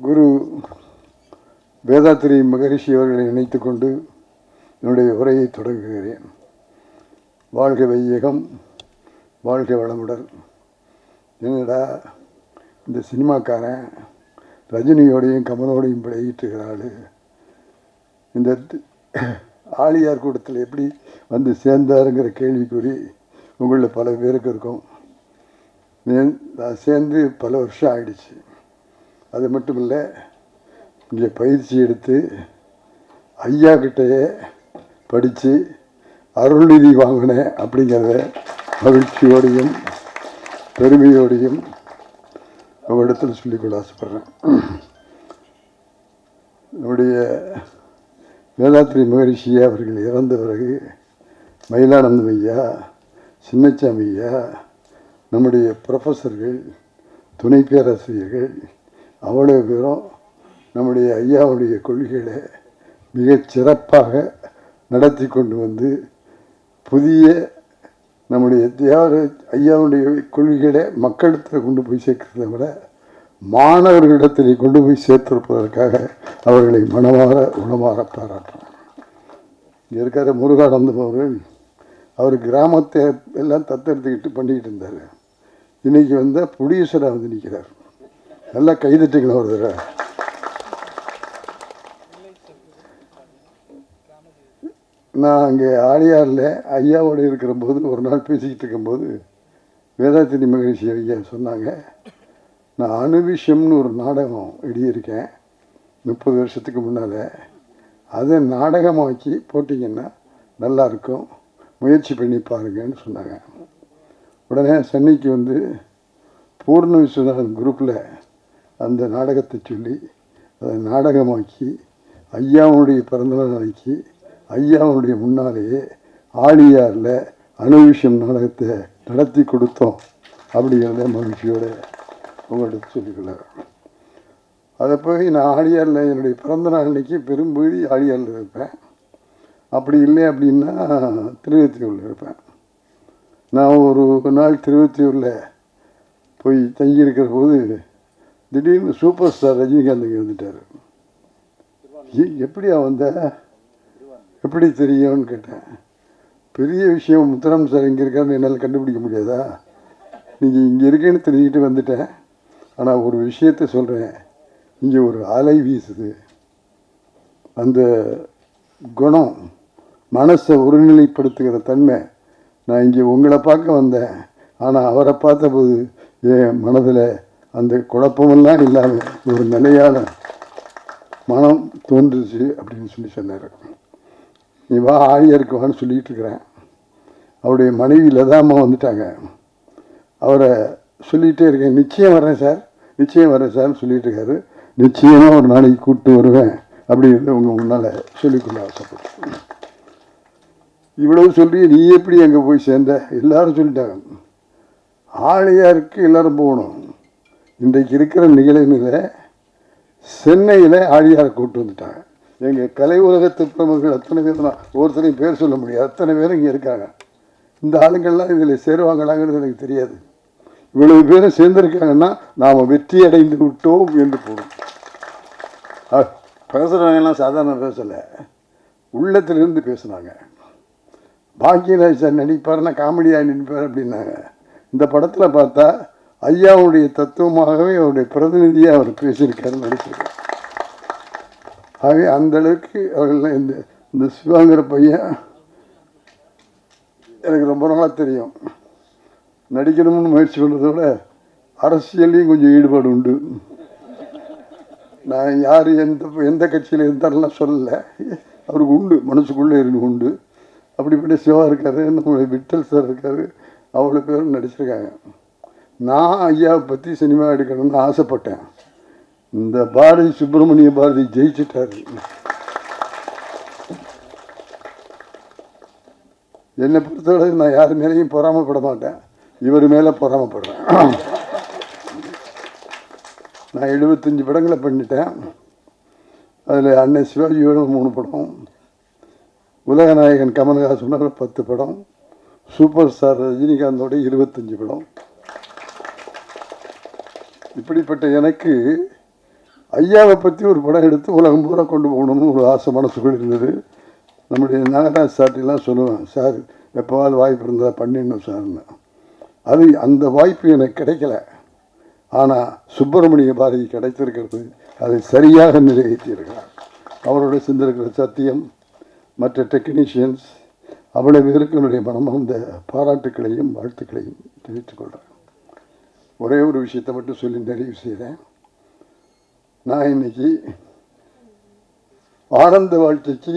குரு வேதாத்திரி மகரிஷி அவர்களை நினைத்து கொண்டு என்னுடைய உரையை தொடங்குகிறேன். வாழ்க வையகம், வாழ்க வளமுடன். என்னடா இந்த சினிமாக்காரன் ரஜினியோடையும் கமலோடையும் பழகிட்டுகிறாள், இந்த ஆழியார் கூட்டத்தில் எப்படி வந்து சேர்ந்தாருங்கிற கேள்விக்குறி உங்களில் பல பேருக்கு இருக்கும். நான் சேர்ந்து பல வருஷம் ஆயிடுச்சு. அது மட்டும் இல்லை, இங்கே பயிற்சி எடுத்து ஐயா கிட்டையே படித்து அருள்நிதி வாங்கினேன் அப்படிங்கிறத மகிழ்ச்சியோடையும் பெருமையோடையும் உங்களிடத்தில் சொல்லிக்கொள்ள ஆசைப்படுறேன். நம்முடைய வேதாத்திரி மகரிஷி அவர்கள் இறந்த பிறகு மயிலானந்தம் ஐயா, சின்னச்சாமி ஐயா, நம்முடைய ப்ரொஃபஸர்கள், துணை பேராசிரியர்கள் அவ்வளோ பேரும் நம்முடைய ஐயாவுடைய கொள்கைகளை மிகச் சிறப்பாக நடத்தி கொண்டு வந்து புதிய நம்முடைய ஐயாவுடைய கொள்கைகளை மக்களிடத்தில் கொண்டு போய் சேர்க்கிறத விட மாணவர்களிடத்தில் கொண்டு போய் சேர்த்திருப்பதற்காக அவர்களை மனமாற உணமாற பாராட்டுறோம். இங்கே இருக்கிற முருகானந்தம் அவர்கள், அவர் கிராமத்தை எல்லாம் தத்தெடுத்துக்கிட்டு பண்ணிக்கிட்டு இருந்தார். இன்றைக்கி வந்தால் புடியூசராக வந்து நிற்கிறார். நல்லா கைதட்டுங்களா ஒரு தடவை. நான் அங்கே ஆழியாரில் ஐயாவோடு இருக்கிற போது ஒரு நாள் பேசிக்கிட்டு இருக்கும்போது வேதாத்திரி மகரிஷி ஐயா சொன்னாங்க, நான் அணுவிஷம்னு ஒரு நாடகம் எழுதியிருக்கேன் 30 வருஷத்துக்கு முன்னால், அதை நாடகமாக்கி போட்டிங்கன்னா நல்லாயிருக்கும், முயற்சி பண்ணி பாருங்கன்னு சொன்னாங்க. உடனே சென்னைக்கு வந்து பூர்ண விஸ்வநாதன் குரூப்பில் அந்த நாடகத்தை சொல்லி அதை நாடகமாக்கி ஐயாவுடைய பிறந்தநாள் நாளைக்கு ஐயாவுடைய முன்னாலேயே ஆழியாரில் அணுவிஷம் நாடகத்தை நடத்தி கொடுத்தோம் அப்படிங்கிறத மகிழ்ச்சியோடு உங்கள்கிட்ட சொல்லிக்கொள்ளார். அதை போய் நான் ஆழியாரில் என்னுடைய பிறந்தநாள் அன்னைக்கு பெரும்பகுதி ஆழியாரில் இருப்பேன். அப்படி இல்லை அப்படின்னா திருவத்தியூரில் இருப்பேன். நான் ஒரு நாள் திருவத்தியூரில் போய் தங்கியிருக்கிற போது திடீர்னு சூப்பர் ஸ்டார் ரஜினிகாந்த் இங்கே வந்துட்டார். எப்படியா வந்த, எப்படி தெரியும்னு கேட்டேன். பெரிய விஷயம், முத்துராம் சார் இங்கே இருக்காருன்னு என்னால் கண்டுபிடிக்க முடியாதா, நீங்கள் இங்கே இருக்கேன்னு தெரிஞ்சுக்கிட்டு வந்துட்டேன். ஆனால் ஒரு விஷயத்த சொல்கிறேன், இங்கே ஒரு அலை வீசுது, அந்த குணம் மனசை ஒருநிலைப்படுத்துகிற தன்மை. நான் இங்கே உங்களை பார்க்க வந்தேன், ஆனால் அவரை பார்த்தபோது என் மனதில் அந்த குழப்பமெல்லாம் இல்லாமல் ஒரு நிலையான மனம் தோன்றுச்சு அப்படின்னு சொன்னார். நீ வா ஆழியாருக்கு வான்னு சொல்லிகிட்டு இருக்கிறேன். அவருடைய மனைவி லதாமா வந்துட்டாங்க. அவரை சொல்லிகிட்டே இருக்கேன், நிச்சயம் வரேன் சார், நிச்சயம் வரேன் சார்னு சொல்லிகிட்டு இருக்காரு. நிச்சயமாக ஒரு நாளைக்கு கூப்பிட்டு வருவேன் அப்படின்னு உங்கள் முன்னால் சொல்லிக்கொள்ள ஆசைப்பட்டேன். இவ்வளவு சொல்லி நீ எப்படி அங்கே போய் சேர்ந்த, எல்லாரும் சொல்லிட்டாங்க. ஆழியாருக்கு எல்லாரும் போகணும். இன்றைக்கு இருக்கிற நிகழ்நிலை சென்னையில் ஆழியாரை கூப்பிட்டு வந்துட்டாங்க. எங்கள் கலை உலகத்து பிரமுகர்கள் அத்தனை பேர், தான் ஒருத்தரையும் பேர் சொல்ல முடியாது, அத்தனை பேரும் இங்கே இருக்காங்க. இந்த ஆளுங்கள்லாம் இதில் சேருவாங்களாங்கிறது எனக்கு தெரியாது. இவ்வளவு பேரும் சேர்ந்துருக்காங்கன்னா நாம் வெற்றி அடைந்து விட்டோம் என்று போடும். பேசுகிறவங்கெல்லாம் சாதாரண பேசலை, உள்ளத்திலிருந்து பேசுனாங்க. பாக்கியராஜ் சார் நடிப்பார்னா காமெடியாக நடிப்பார் அப்படின்னாங்க. இந்த படத்தில் பார்த்தா ஐயாவுடைய தத்துவமாகவே அவருடைய பிரதிநிதியாக அவர் பேசியிருக்காரு, நடிச்சிருக்கார். ஆகவே அந்தளவுக்கு அவர்கள் இந்த சிவாங்கிற பையன் எனக்கு ரொம்ப நாளாக தெரியும். நடிக்கணும்னு முயற்சி பண்ணுறத விட அரசியல்லையும் கொஞ்சம் ஈடுபாடு உண்டு. நான் யார் எந்த கட்சியில் இருந்தாரெல்லாம் சொல்லலை, அவருக்கு உண்டு, மனசுக்குள்ளே இருந்து உண்டு. அப்படிப்பட்ட சிவா இருக்கார், நம்மளுடைய விட்டல் சார் இருக்கார், அவ்வளோ பேரும் நடிச்சிருக்காங்க. நான் ஐயாவை பற்றி சினிமா எடுக்கணும்னு ஆசைப்பட்டேன். இந்த பாரதி சுப்பிரமணிய பாரதி ஜெயிச்சிட்டார். என்னை பொறுத்தவரை நான் யார் மேலேயும் பொறாமப்பட மாட்டேன், இவர் மேலே பொறாமப்படுறேன். நான் 75 படங்களை பண்ணிட்டேன். அதில் அன்னை சிவாஜியோட 3 படம், உலகநாயகன் கமல்ஹாசனோட 10 படம், சூப்பர் ஸ்டார் ரஜினிகாந்தோட 25 படம். இப்படிப்பட்ட எனக்கு ஐயாவை பற்றி ஒரு படம் எடுத்து உலகம் பூரா கொண்டு போகணும்னு ஒரு ஆசை மனசுக்குள் இருந்தது. நம்முடைய நாகராஜ் சார்ட்டெல்லாம் சொல்லுவேன், சார் எப்போவாது வாய்ப்பு இருந்தால் பண்ணிடணும் சார்னு. அது அந்த வாய்ப்பு எனக்கு கிடைக்கல. ஆனால் சுப்பிரமணிய பாரதி கிடைத்திருக்கிறது. அதை சரியாக நிறைவேற்றியிருக்கிறார். அவரோட சிந்திருக்கிற சத்தியம், மற்ற டெக்னீஷியன்ஸ், அவ்வளவு பேருக்கு என்னுடைய மனமார்ந்த பாராட்டுக்களையும் வாழ்த்துக்களையும் தெரிவித்துக் கொள்கிறேன். ஒரே ஒரு விஷயத்தை மட்டும் சொல்லி நிறைவு செய்கிறேன். நான் இன்னைக்கு ஆனந்த வாழ்க்கைக்கு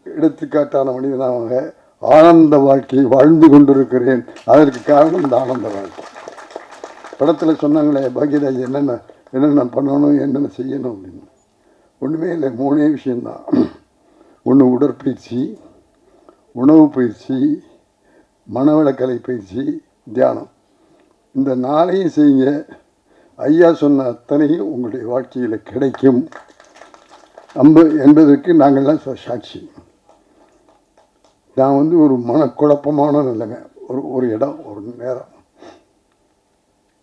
எடுத்துக்காட்டான மனிதனாக ஆனந்த வாழ்க்கையை வாழ்ந்து கொண்டிருக்கிறேன். அதற்கு காரணம் இந்த ஆனந்த வாழ்க்கை. படத்தில் சொன்னாங்களே பாக்யராஜ் என்னென்ன பண்ணணும், என்னென்ன செய்யணும் அப்படின்னு. ஒன்றுமே இல்லை, 3 விஷயந்தான். ஒன்று உடற்பயிற்சி, உணவு பயிற்சி, மனவளக்கலை பயிற்சி, தியானம். இந்த 4ஐயும் செய்யுங்க. ஐயா சொன்ன அத்தனையும் உங்களுடைய வாழ்க்கையில் கிடைக்கும் என்பதற்கு நாங்கள்லாம் சாட்சி. நான் ஒரு மனக்குழப்பமான நிலைமை, ஒரு இடம், ஒரு நேரம்.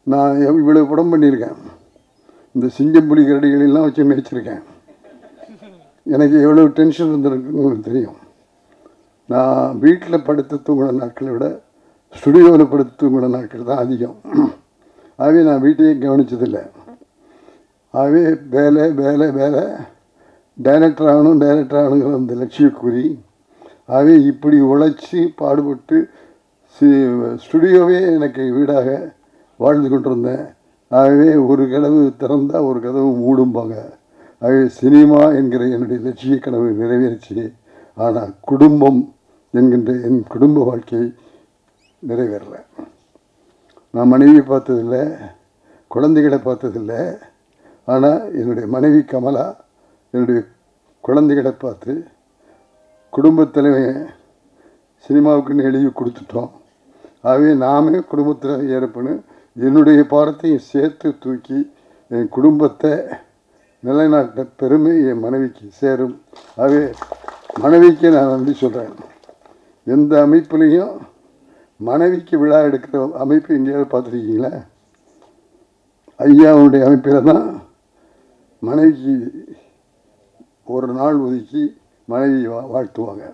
நான் இவ்வளவு படம் பண்ணியிருக்கேன். இந்த சிங்கம்புலி கரடிகளெல்லாம் வச்சு மேய்ச்சிருக்கேன். எனக்கு எவ்வளோ டென்ஷன் இருந்திருக்குன்னு உங்களுக்கு தெரியும். நான் வீட்டில் படுத்து தூங்கின நாட்களை விட ஸ்டுடியோவில் படுத்து தூங்கின நாட்கள் தான் அதிகம். ஆகவே நான் வீட்டையே கவனித்ததில்லை. ஆகவே வேலை வேலை வேலை, டைரக்டர் ஆகணுங்கிற அந்த லட்சியக்குறி. ஆகவே இப்படி உழைச்சி பாடுபட்டு ஸ்டுடியோவே எனக்கு வீடாக வாழ்ந்து கொண்டிருந்தேன். ஆகவே ஒரு கதவு திறந்தால் ஒரு கதவு மூடும்பாங்க. ஆகவே சினிமா என்கிற என்னுடைய லட்சிய கனவு நிறைவேறிச்சு. ஆனால் குடும்பம் என்கின்ற என் குடும்ப வாழ்க்கை நிறைவேறல. நான் மனைவியை பார்த்ததில்லை, குழந்தைகளை பார்த்ததில்லை. ஆனால் என்னுடைய மனைவி கமலா என்னுடைய குழந்தைகளை பார்த்து குடும்பத்தில் சினிமாவுக்குன்னு எழுதி கொடுத்துட்டோம். ஆகவே நாமே குடும்பத்தில் ஏற்பன்னு என்னுடைய பாரத்தையும் சேர்த்து தூக்கி என் குடும்பத்தை நிலைநாட்ட பெருமை என் மனைவிக்கு சேரும். ஆகவே மனைவிக்கு நான் நன்றி சொல்கிறேன். எந்த அமைப்புலேயும் மனைவிக்கு விழா எடுக்கிற அமைப்பு எங்கேயாவது பார்த்துருக்கீங்களா? ஐயாவுடைய அமைப்பில் தான் மனைவிக்கு ஒரு நாள் ஒதுக்கி மனைவி வாழ்த்துவாங்க.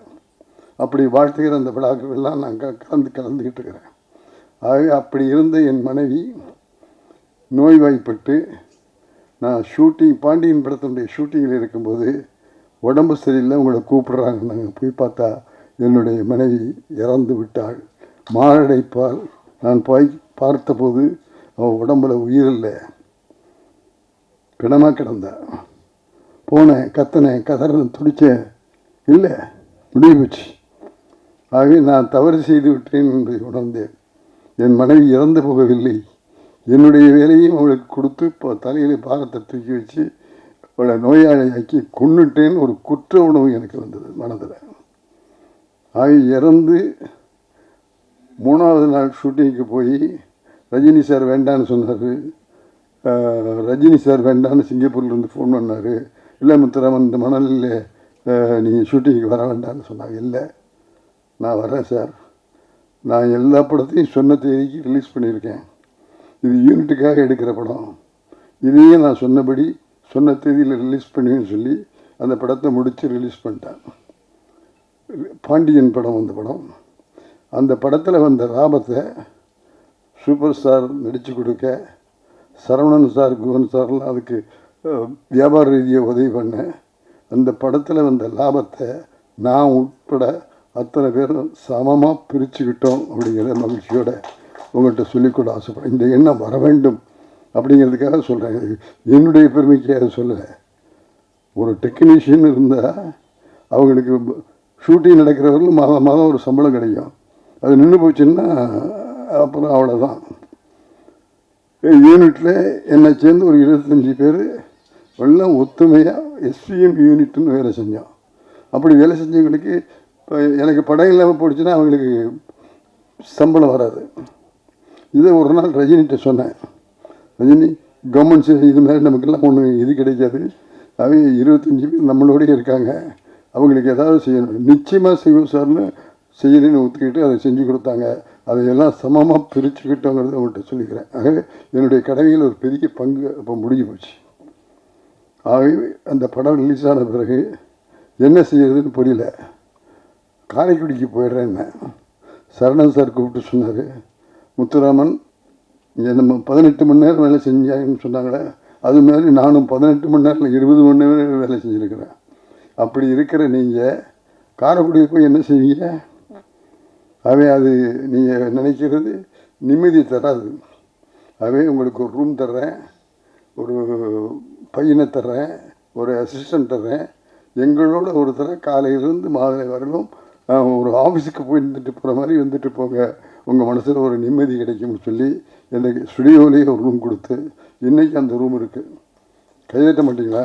அப்படி வாழ்த்துகிற அந்த விழாக்கள்லாம் நான் கலந்துக்கிட்டு இருக்கிறேன். ஆகவே அப்படி இருந்த என் மனைவி நோய்வாய்ப்பட்டு நான் பாண்டியன் படத்தினுடைய ஷூட்டிங்கில் இருக்கும்போது உடம்பு சரியில்லை, உங்களை கூப்பிடுறாங்க. நாங்கள் போய் பார்த்தா என்னுடைய மனைவி இறந்து விட்டாள். மாரடைப்பால் நான் போய் பார்த்தபோது அவள் உடம்புல உயிர் இல்லை, பிணமாக கிடந்தா. போனேன், கத்தினேன், கதறேன், துடித்தேன். இல்லை, முடிவு போச்சு. ஆகவே நான் தவறு செய்து விட்டேன் என்பதை உணர்ந்தேன். என் மனைவி இறந்து போகவில்லை. என்னுடைய வேலையும் அவளுக்கு கொடுத்து இப்போ தலையில் பாரத்தை தூக்கி வச்சு அவளை நோயாளியாக்கி கொன்னுட்டேன்னு ஒரு குற்ற உணவு எனக்கு வந்தது மனதில். ஆக இறந்து 3வது நாள் ஷூட்டிங்க்கு போய் ரஜினி சார் வேண்டான்னு சொன்னார். ரஜினி சார் வேண்டான்னு சிங்கப்பூர்லேருந்து ஃபோன் பண்ணார். இல்லை முத்துராமன், இந்த மணலில் நீங்கள் ஷூட்டிங்க்கு வர வேண்டாம்னு சொன்னாங்க. இல்லை, நான் வரேன் சார். நான் எல்லா படத்தையும் சொன்ன தேதிக்கு ரிலீஸ் பண்ணியிருக்கேன். இது யூனிட்டுக்காக எடுக்கிற படம். இதையே நான் சொன்னபடி சொன்ன தேதியில் ரிலீஸ் பண்ணுவேன்னு சொல்லி அந்த படத்தை முடித்து ரிலீஸ் பண்ணிட்டேன். பாண்டியன் படம் அந்த படம். அந்த படத்தில் வந்த லாபத்தை சூப்பர் ஸ்டார் நடித்து கொடுக்க, சரவணன் சார், குகன் சார்லாம் அதுக்கு வியாபார ரீதியாக உதவி பண்ணேன். அந்த படத்தில் வந்த லாபத்தை நான் உட்பட அத்தனை பேரும் சமமாக பிரிச்சுக்கிட்டோம் அப்படிங்கிற மகிழ்ச்சியோடு உங்கள்கிட்ட சொல்லிக்கொள்ள ஆசைப்பட்றேன். இந்த எண்ணம் வர வேண்டும் அப்படிங்கிறதுக்காக சொல்கிறேன். என்னுடைய பெருமைக்காக சொல்லலை. ஒரு டெக்னீஷியன் இருந்தால் அவங்களுக்கு ஷூட்டிங் நடக்கிறவர்களும் மாதம் ஒரு சம்பளம் கிடைக்கும். அது நின்று போச்சுன்னா அப்புறம் அவ்வளோதான். யூனிட்டில் என்னை சேர்ந்து ஒரு 25 பேர் எல்லாம் ஒத்துமையாக எஸ்பிஎம் யூனிட்னு வேலை செஞ்சோம். அப்படி வேலை செஞ்சவங்களுக்கு இப்போ எனக்கு படம் இல்லாமல் போயிடுச்சுன்னா அவங்களுக்கு சம்பளம் வராது. இதை ஒரு நாள் ரஜினிகிட்ட சொன்னேன். ரஜினி, கவர்மெண்ட் இது மாதிரி நமக்கெல்லாம் ஒன்று இது கிடைக்காது. அவங்க 25 பேர் நம்மளோடய இருக்காங்க, அவங்களுக்கு ஏதாவது செய்யணும். நிச்சயமாக செய்வோம் சார்னு செய்யணுன்னு ஒத்துக்கிட்டு அதை செஞ்சு கொடுத்தாங்க. அதையெல்லாம் சமமாக பிரிச்சுக்கிட்டோங்கிறத அவங்கள்ட்ட சொல்லிக்கிறேன். ஆகவே என்னுடைய கடமையில் ஒரு பெரிய பங்கு அப்போ முடிஞ்சு போச்சு. ஆகவே அந்த படம் ரிலீஸ் ஆன பிறகு என்ன செய்யறதுன்னு புரியல. காரைக்குடிக்கு போயிடுறேன்னு சரணன் சார் கூப்பிட்டு சொன்னார், முத்துராமன் இங்கே நம்ம 18 மணி நேரம் வேலை செஞ்சாங்கன்னு சொன்னாங்களே, அது மாதிரி நானும் 18 மணி நேரம் 20 மணி நேரம் வேலை செஞ்சுருக்கிறேன். அப்படி இருக்கிற நீங்கள் காரைக்குடிக்கு போய் என்ன செய்வீங்க? அவன் அது நீங்கள் நினைக்கிறது நிம்மதி தராது. அவன் உங்களுக்கு ஒரு ரூம் தர்றேன், ஒரு பையனை தர்றேன், ஒரு அசிஸ்டன்ட் தர்றேன், எங்களோட ஒருத்தரை காலையிலேருந்து மாலை வரலும் ஒரு ஆஃபீஸுக்கு போய் வந்துட்டு போகிற மாதிரி வந்துட்டு போங்க, உங்கள் மனசில் ஒரு நிம்மதி கிடைக்கும்னு சொல்லி எனக்கு ஸ்டுடியோவிலேயே ஒரு ரூம் கொடுத்து இன்றைக்கி அந்த ரூம் இருக்குது. கைதட்ட மாட்டிங்களா?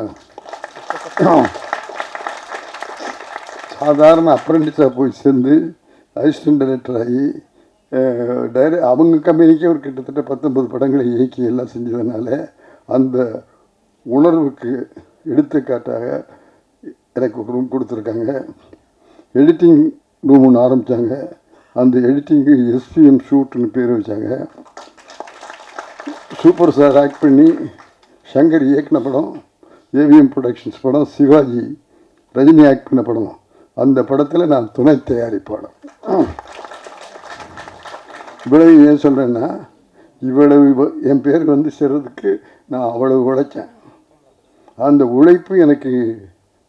சாதாரண அப்ரெண்டிஸாக போய் சேர்ந்து அசிஸ்டன்ட் டைரக்டர் ஆகி அவங்க கம்பெனிக்கே ஒரு கிட்டத்தட்ட 19 படங்களை இயக்கி எல்லாம் செஞ்சதுனால அந்த உணர்வுக்கு எடுத்துக்காட்டாக எனக்கு ஒரு ரூம் கொடுத்துருக்காங்க. எடிட்டிங் ரூம் ஒன்று ஆரம்பித்தாங்க. அந்த எடிட்டிங்கு SPM ஷூட்னு பேர் வச்சாங்க. சூப்பர் ஸ்டார் ஆக்ட் பண்ணி சங்கர் இயக்கின படம், AVM ப்ரொடக்ஷன்ஸ் படம், சிவாஜி ரஜினி ஆக்ட் பண்ண படம். அந்த படத்தில் நான் துணை தயாரிப்பாளர். இவ்வளவு ஏன் சொல்கிறேன்னா, இவ்வளவு என் பேர் வந்து சேர்றதுக்கு நான் அவ்வளவு உழைச்சேன். அந்த உழைப்பு எனக்கு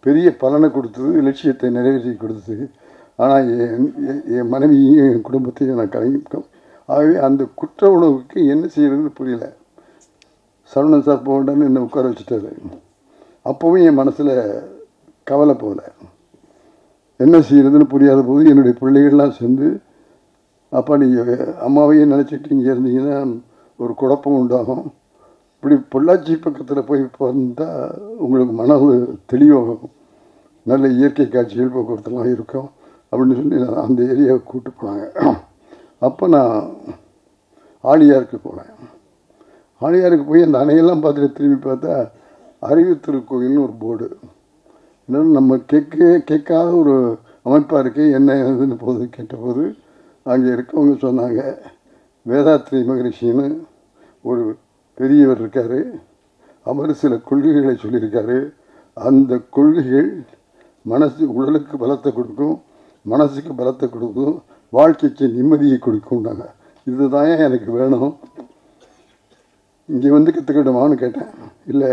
பெரிய பலனை கொடுத்தது, லட்சியத்தை நிறைவேற்றி கொடுத்தது. ஆனால் என் மனைவியும் என் குடும்பத்தையும் நான் கலைக்கும். ஆகவே அந்த குற்ற உணவுக்கு என்ன செய்யறதுன்னு புரியல. சரவணன் சார் போகணுன்னு என்னை உட்கார வச்சுட்டாரு. அப்போவும் என் மனசில் கவலை போகல. என்ன செய்யறதுன்னு புரியாத போது என்னுடைய பிள்ளைகள்லாம் சேர்ந்து, அப்பா நீங்கள் அம்மாவையே நினச்சிட்டு இங்கே இருந்தீங்கன்னா ஒரு குழப்பம் உண்டாகும், இப்படி பொள்ளாச்சி பக்கத்தில் போய் வந்தால் உங்களுக்கு மன தெளிவாகும், நல்ல இயற்கை காட்சிகள் போக்குவரத்துலாம் இருக்கும் அப்படின்னு சொல்லி அந்த ஏரியாவை கூப்பிட்டு போனாங்க. அப்போ நான் ஆழியாருக்கு போனேன். ஆழியாருக்கு போய் அந்த அணையெல்லாம் பார்த்துட்டு திரும்பி பார்த்தா அறிவுத்திருக்கோயில்னு ஒரு போர்டு. இன்னொன்று நம்ம கேட்காத ஒரு அமைப்பாக இருக்குது, என்ன இதுன்னு போது கேட்டபோது அங்கே இருக்கவங்க சொன்னாங்க, வேதாத்ரி மகரிஷின்னு ஒரு பெரியவர் இருக்கார், அவர் சில கொள்கைகளை சொல்லியிருக்காரு. அந்த கொள்கைகள் உடலுக்கு பலத்தை கொடுக்கும், மனசுக்கு பலத்தை கொடுக்கும், வாழ்க்கைக்கு நிம்மதியை கொடுக்கும்னாங்க. இதுதான் எனக்கு வேணும், இங்கே வந்து கற்றுக்கிட்டோமான்னு கேட்டேன். இல்லை,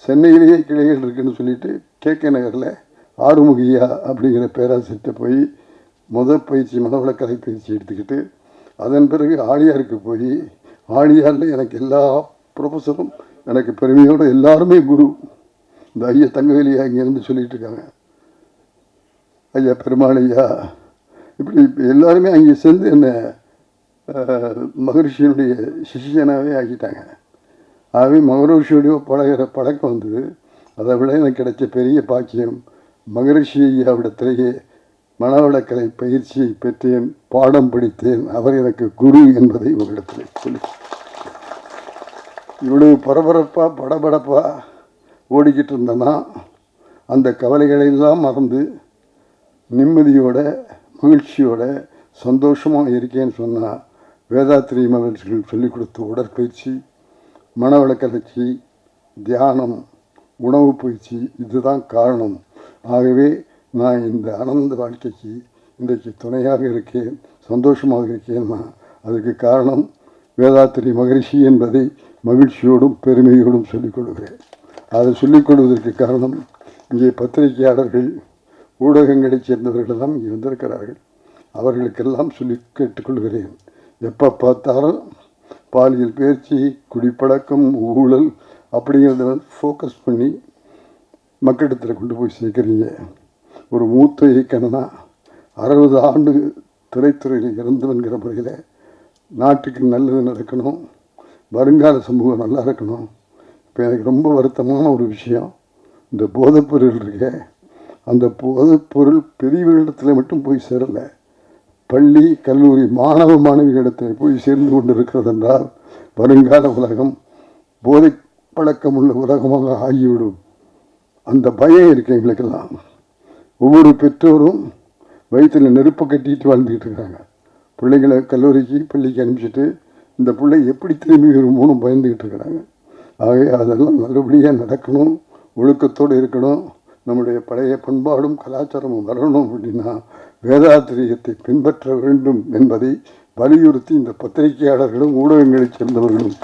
சென்னையிலேயே கிளைகள் இருக்குதுன்னு சொல்லிட்டு KK நகரில் ஆறுமுகியா அப்படிங்கிற பேராசிரியர்கிட்ட போய் பயிற்சி மனவளக்கலை பயிற்சி எடுத்துக்கிட்டு அதன் பிறகு ஆழியாருக்கு போய், ஆழியாரில் எனக்கு எல்லா ப்ரொஃபஸரும் எனக்கு பெருமையோடு எல்லாருமே குரு. இந்த ஐயா தங்கவேலியா இங்கேருந்து சொல்லிகிட்டு இருக்காங்க, ஐயா பெருமாள் ஐயா, இப்படி எல்லாருமே அங்கே சேர்ந்து என்னை மகரிஷியினுடைய சிஷியனாகவே ஆக்கிட்டாங்க. ஆகவே மகரிஷியுடைய பழக்கம் வந்தது. அதை விட எனக்கு கிடைச்ச பெரிய பாக்கியம், மகரிஷி ஐயாவிடத்திலேயே மனவளக்கலை பயிற்சியை பெற்றேன், பாடம் படித்தேன், அவர் எனக்கு குரு என்பதை ஒரு இடத்துல சொல்லி, இவ்வளவு பரபரப்பாக படபடப்பாக ஓடிக்கிட்டு இருந்தேன்னா அந்த கவலைகளெல்லாம் மறந்து நிம்மதியோட மகிழ்ச்சியோட சந்தோஷமாக இருக்கேன்னு சொன்னால் வேதாத்ரி மகர்ஷிகள் சொல்லிக் கொடுத்த உடற்பயிற்சி, மனவளக்கலைச்சி, தியானம், உணவு பயிற்சி, இதுதான் காரணம். ஆகவே நான் இந்த ஆனந்த வாழ்க்கைக்கு இன்றைக்கு துணையாக இருக்கேன், சந்தோஷமாக இருக்கேன்னா அதுக்கு காரணம் வேதாத்ரி மகரிஷி என்பதை மகிழ்ச்சியோடும் பெருமையோடும் சொல்லிக் கொள்கிறேன். அதை சொல்லிக் கொள்வதற்கு காரணம், இங்கே பத்திரிகையாளர்கள் ஊடகங்களைச் சேர்ந்தவர்களெல்லாம் இங்கே வந்திருக்கிறார்கள். அவர்களுக்கெல்லாம் சொல்லி கேட்டுக்கொள்கிறேன், எப்போ பார்த்தாலும் பாலியல் பயிற்சி, குடிப்பழக்கம், ஊழல் அப்படிங்கிறத ஃபோக்கஸ் பண்ணி மக்களிடத்தில் கொண்டு போய் சேர்க்குறீங்க. ஒரு மூத்த இயக்கணும்னா 60 ஆண்டு திரைத்துறையில் இறந்தவன்கிற முறையில் நாட்டுக்கு நல்லது நடக்கணும், வருங்கால சமூகம் நல்லா இருக்கணும். இப்போ எனக்கு ரொம்ப வருத்தமான ஒரு விஷயம், இந்த போதைப்பொருள் இருக்க, அந்த போதைப்பொருள் பெரியவர்களிடத்தில் மட்டும் போய் சேரலை, பள்ளி கல்லூரி மாணவ மாணவிகளிடத்தில் போய் சேர்ந்து கொண்டு இருக்கிறது என்றால் வருங்கால உலகம் போதை பழக்கம் உள்ள உலகமாக ஆகிவிடும். அந்த பயம் இருக்குது எங்களுக்கெல்லாம். ஒவ்வொரு பெற்றோரும் வயிற்றில் நெருப்பை கட்டிட்டு வாழ்ந்துக்கிட்டு இருக்காங்க. பிள்ளைங்களை கல்லூரிக்கு பள்ளிக்கு அனுப்பிச்சிட்டு இந்த பிள்ளை எப்படி திரும்பி வருமோன்னு பயந்துக்கிட்டு இருக்கிறாங்க. ஆகவே அதெல்லாம் நல்லபடியாக நடக்கணும். ஒழுக்கத்தோடு இருக்கணும், நம்முடைய பழைய பண்பாடும் கலாச்சாரமும் வரணும் அப்படின்னா வேதாத்திரியத்தை பின்பற்ற வேண்டும் என்பதை வலியுறுத்தி இந்த பத்திரிகையாளர்களும் ஊடகங்களைச் சேர்ந்தவர்களும்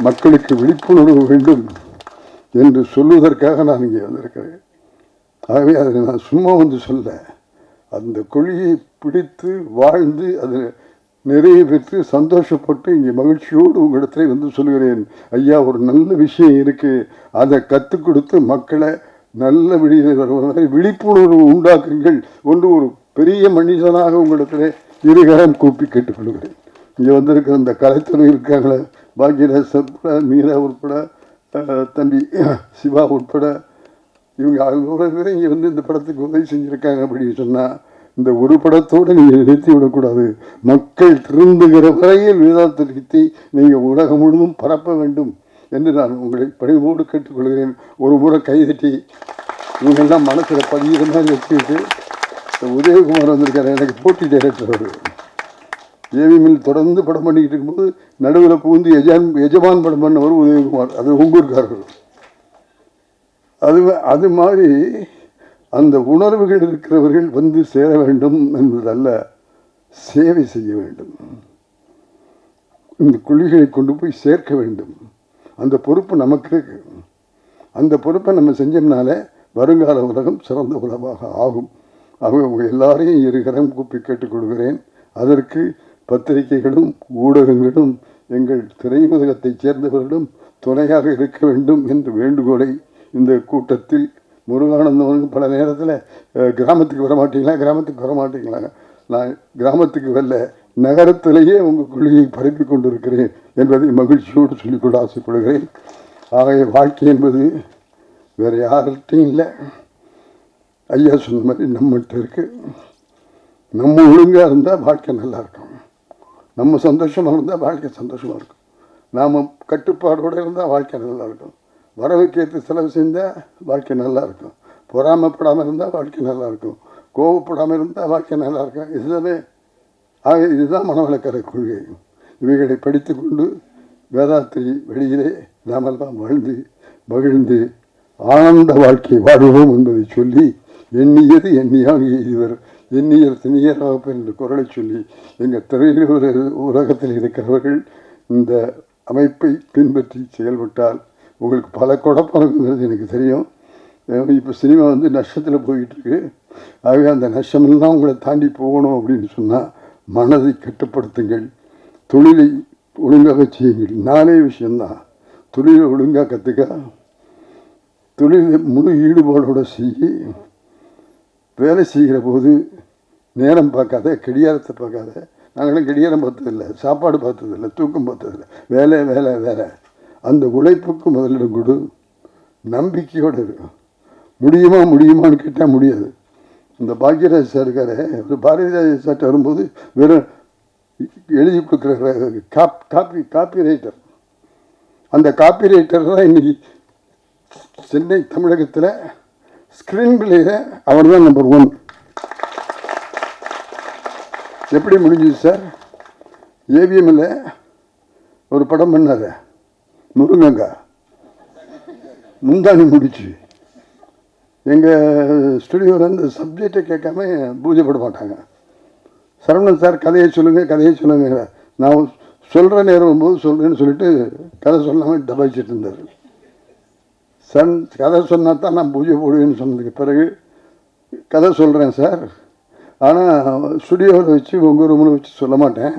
மக்களுக்கு விழிப்புணர்வு வேண்டும் என்று சொல்வதற்காக நான் இங்கே வந்திருக்கிறேன். ஆகவே அதை நான் சும்மா வந்து சொல்ல, அந்த கொள்கையை பிடித்து வாழ்ந்து அதை நிறைய பெற்று சந்தோஷப்பட்டு இங்கே மகிழ்ச்சியோடு உங்களிடத்தில் வந்து சொல்கிறேன், ஐயா ஒரு நல்ல விஷயம் இருக்குது, அதை கற்றுக் கொடுத்து மக்களை நல்ல வரை விழிப்புணர்வு உண்டாக்குங்கள் ஒன்று ஒரு பெரிய மனிதனாக உங்களிடத்தில் இருகரம் கூப்பி கேட்டுக்கொள்கிறேன். இங்கே வந்திருக்கிற இந்த கலைத்துறை இருக்காங்களே, பாக்யராஜ் உட்பட, மீரா உட்பட, தம்பி சிவா உட்பட, இவங்க அவ்வளோ பேர் இங்கே வந்து இந்த படத்துக்கு உதவி செஞ்சுருக்காங்க அப்படின்னு சொன்னால் இந்த ஒரு படத்தோடு நீங்கள் நிறுத்தி விடக்கூடாது. மக்கள் திருந்துகிற வரையில் வேதாத்திரியத்தை நீங்கள் உலகம் முழுவதும் பரப்ப வேண்டும் என்று நான் உங்களை பணிவோடு கேட்டுக்கொள்கிறேன். ஒரு முறை கைதட்டி இவங்கெல்லாம் மனசில் பதிகிற மாதிரி வச்சுக்கிட்டு உதயகுமார் வந்திருக்காரு, எனக்கு போட்டி டைரக்டர். அவர் ஏவிஎம்மில் தொடர்ந்து படம் பண்ணிக்கிட்டு இருக்கும்போது நடுவில் பூந்து எஜமான் படம் பண்ணவர் உதயகுமார், அது உங்கூர்காரர்கள். அது மாதிரி அந்த உணர்வுகள் இருக்கிறவர்கள் வந்து சேர வேண்டும் என்பதல்ல, சேவை செய்ய வேண்டும், இந்த கொள்கைகளை கொண்டு போய் சேர்க்க வேண்டும். அந்த பொறுப்பு நமக்கு இருக்கு. அந்த பொறுப்பை நம்ம செஞ்சோம்னால வருங்கால உலகம் சிறந்த உலகமாக ஆகும். அவங்க எல்லாரையும் இருகரம் கூப்பி கேட்டுக்கொள்கிறேன். அதற்கு பத்திரிகைகளும் ஊடகங்களும் எங்கள் திரையுலகத்தைச் சேர்ந்தவர்களும் துணையாக இருக்க வேண்டும் என்ற வேண்டுகோளை இந்த கூட்டத்தில் முருகானந்தவனுக்கு பல நேரத்தில் கிராமத்துக்கு வரமாட்டீங்களா, நான் கிராமத்துக்கு வரல, நகரத்திலேயே உங்கள் கொள்கையை பரப்பி கொண்டிருக்கிறேன் என்பதை மகிழ்ச்சியோடு சொல்லிக்கொள்ள ஆசைப்படுகிறேன். ஆகவே வாழ்க்கை என்பது வேறு யார்கிட்டையும் இல்லை, ஐயா சொன்ன மாதிரி நம்மகிட்ட இருக்குது. நம்ம ஒழுங்காக இருந்தால் வாழ்க்கை நல்லா இருக்கும், நம்ம சந்தோஷமாக இருந்தால் வாழ்க்கை சந்தோஷமாக இருக்கும், நாம் கட்டுப்பாடோடு இருந்தால் வாழ்க்கை நல்லா இருக்கும், வரவுக்கேற்று செலவு செஞ்சால் வாழ்க்கை நல்லா இருக்கும், பொறாமப்படாமல் இருந்தால் வாழ்க்கை நல்லா இருக்கும், கோபப்படாமல் இருந்தால் வாழ்க்கை நல்லா இருக்கும். இதுதான் மனவளக்கலை கொள்கை. இவைகளை படித்து கொண்டு வேதாத்திரி வெளியிலே நாமெல்லாம் வாழ்ந்து மகிழ்ந்து ஆனந்த வாழ்க்கை வாழ்வோம் என்பதை சொல்லி, எண்ணியது எண்ணியாக இதுவர் எண்ணியர் திணியர் வகுப்பு என்ற குரலை சொல்லி, எங்கள் திரையுலக உலகத்தில் இருக்கிறவர்கள் இந்த அமைப்பை பின்பற்றி செயல்பட்டால் உங்களுக்கு பல குழப்பங்கிறது எனக்கு தெரியும். இப்போ சினிமா வந்து நஷ்டத்தில் போயிட்டுருக்கு. ஆகவே அந்த நஷ்டமெல்லாம் உங்களை தாண்டி போகணும் அப்படின்னு சொன்னால் மனதை கட்டுப்படுத்துங்கள், தொழிலை ஒழுங்காக செய்யுங்கள். 4 விஷயந்தான். தொழிலை ஒழுங்காக கற்றுக்க, தொழிலை முழு ஈடுபாடோடு செய்ய, வேலை செய்கிற போது நேரம் பார்க்காத, கடிகாரத்தை பார்க்காத. நாங்களும் கடிகாரம் பார்த்ததில்லை, சாப்பாடு பார்த்ததில்லை, தூக்கம் பார்த்ததில்லை, வேலை வேலை வேலை. அந்த உழைப்புக்கு முதலிடம் கொடு, நம்பிக்கையோடு இருக்கும். முடியுமான்னு கேட்டால் முடியாது. இந்த பாக்யராஜ் சார் இருக்காரு, ஒரு பாரதிராஜ சார்ட்ட வரும்போது வெறும் எழுதி கொடுக்குற காப்பி ரைட்டர், அந்த காப்பி ரைட்டர் தான் இன்னைக்கு சென்னை தமிழகத்தில் ஸ்க்ரீன் பிளேயில் அவர் தான் நம்பர் 1. எப்படி முடிஞ்சுது சார்? ஏவிஎம்மில் ஒரு படம் பண்ணார், முருங்கங்கா, முந்தானி முடிச்சு. எங்கள் ஸ்டுடியோவில் இந்த சப்ஜெக்டை கேட்காம பூஜை போட மாட்டாங்க. சரவணன் சார் கதையை சொல்லுங்க, நான் சொல்கிற நேரம் போது சொல்கிறேன்னு சொல்லிட்டு கதை சொல்லாமல் டபாய்ச்சிட்டு இருந்தார். கதை சொன்னால் தான் நான் பூஜை போடுவேன்னு சொன்னதுக்கு பிறகு கதை சொல்கிறேன் சார், ஆனால் ஸ்டுடியோவில் வச்சு உங்கள் ரூமில் வச்சு சொல்ல மாட்டேன்,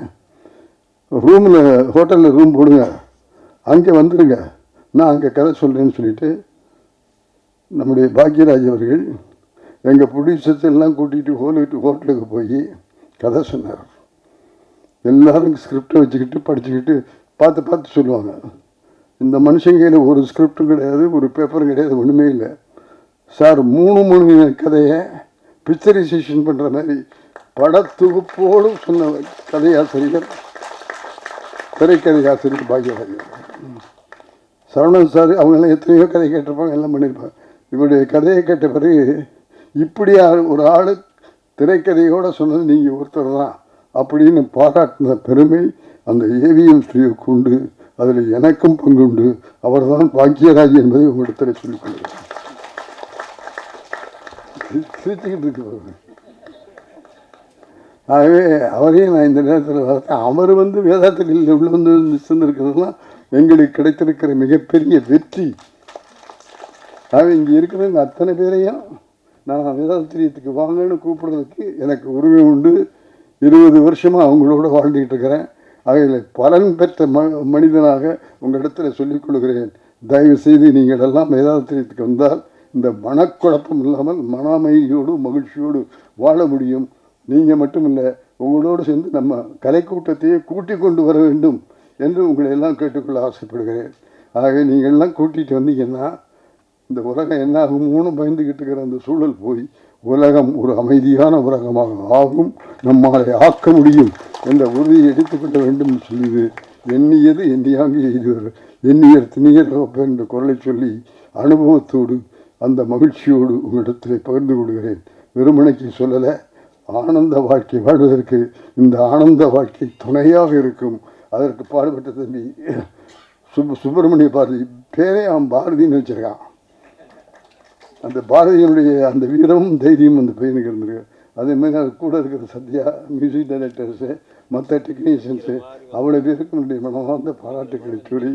ரூமில் ஹோட்டலில் ரூம் போடுங்க, அங்கே வந்துடுங்க, நான் அங்கே கதை சொல்கிறேன்னு சொல்லிவிட்டு நம்முடைய பாக்யராஜ் அவர்கள் எங்கள் ப்ரொடியூசர்ஸ் கூட்டிகிட்டு ஹோட்டலுக்கு போய் கதை சொன்னார். எல்லோரும் ஸ்கிரிப்டை வச்சுக்கிட்டு படிச்சுக்கிட்டு பார்த்து சொல்லுவாங்க. இந்த மனுஷங்கையில் ஒரு ஸ்கிரிப்டும் கிடையாது, ஒரு பேப்பரும் கிடையாது, ஒன்றுமே இல்லை சார். 3 மணி கதையை பிக்சரைசேஷன் பண்ணுற மாதிரி படத்தொகுப்போடு சொன்ன கதையாசிரியர், திரைக்கதை ஆசிரியர் பாக்யராஜ். சரவணன் சார் அவங்கெல்லாம் எத்தனையோ கதை கேட்டிருப்பாங்க, எல்லாம் பண்ணியிருப்பாங்க. இவருடைய கதையை கேட்ட பிறகு இப்படி ஒரு ஆள் திரைக்கதையோடு சொன்னது நீங்கள் ஒருத்தர் தான் அப்படின்னு பாராட்டின பெருமை அந்த ஏவிஎம் ஸ்டுடியோவுக்கு உண்டு. அதில் எனக்கும் பங்குண்டு. அவர்தான் பாக்கியராஜ் என்பதை உங்களிடத்தில் சொல்லிக் கொள்கிறேன். சிரிச்சுக்கிட்டு இருக்கு. ஆகவே அவரையும் நான் இந்த நேரத்தில் பார்த்தேன். அவர் வேதாத்தில் உள்ள சேர்ந்திருக்கிறதுலாம் எங்களுக்கு கிடைத்திருக்கிற மிகப்பெரிய வெற்றி. ஆகவே இங்கே இருக்கிறவங்க அத்தனை பேரையும் நான் வேதாத்திரியத்துக்கு வாங்கன்னு கூப்பிடுறதுக்கு எனக்கு உரிமை உண்டு. 20 வருஷமாக அவங்களோட வாழ்ந்துக்கிட்டு இருக்கிறேன். அதில் பலன் பெற்ற மனிதனாக உங்களிடத்தில் சொல்லிக் கொள்கிறேன். தயவு செய்து நீங்கள் எல்லாம் வேதாத்திரியத்துக்கு வந்தால் இந்த மனக்குழப்பம் இல்லாமல் மன அமைதியோடு மகிழ்ச்சியோடு வாழ முடியும். நீங்கள் மட்டும் இல்லை, உங்களோடு சேர்ந்து நம்ம கலைக்கூட்டத்தையே கூட்டி கொண்டு வர வேண்டும் என்று உங்களை எல்லாம் கேட்டுக்கொள்ள ஆசைப்படுகிறேன். ஆகவே நீங்கள்லாம் கூட்டிகிட்டு வந்தீங்கன்னா இந்த உலகம் என்ன ஆகும்னு பயந்துக்கிட்டு இருக்கிற அந்த சூழல் போய் உலகம் ஒரு அமைதியான உலகமாக ஆகும், நம்மாலை ஆக்க முடியும் என்ற உறுதியை எடுத்துக்கொள்ள வேண்டும் சொல்லிது. எண்ணியது எண்ணியாங்கு எய்துவர், எண்ணியர் திணியர் என்ற குரலை சொல்லி அனுபவத்தோடு அந்த மகிழ்ச்சியோடு உங்களிடத்தில் பகிர்ந்து கொள்கிறேன். வெறுமனைக்கு சொல்லலை, ஆனந்த வாழ்க்கை வாழ்வதற்கு இந்த ஆனந்த வாழ்க்கை துணையாக இருக்கும். அதற்கு பாடுபட்ட தம்பி சுப்பிரமணிய பாரதி பேரே அவன் பாரதின்னு வச்சிருக்கான். அந்த பாரதியினுடைய அந்த வீரமும் தைரியமும் அந்த பையனுக்கு இருந்திருக்கு. அதேமாதிரி அது கூட இருக்கிற சத்யா, மியூசிக் டைரக்டர்ஸு, மற்ற டெக்னீஷியன்ஸு, அவ்வளோ பேருக்கு என்னுடைய மனமார்ந்த பாராட்டுக்களை சொல்லி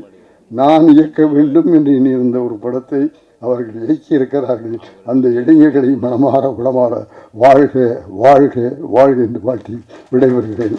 நான் இயக்க வேண்டும் என்று எண்ணியிருந்த ஒரு படத்தை அவர்கள் இயக்கி இருக்கிறார்கள். அந்த இளைஞர்களை மனமாற உளமாற வாழ்க வாழ்க வாழ்க என்று வாழ்த்தி விடைபெறுகிறேன்.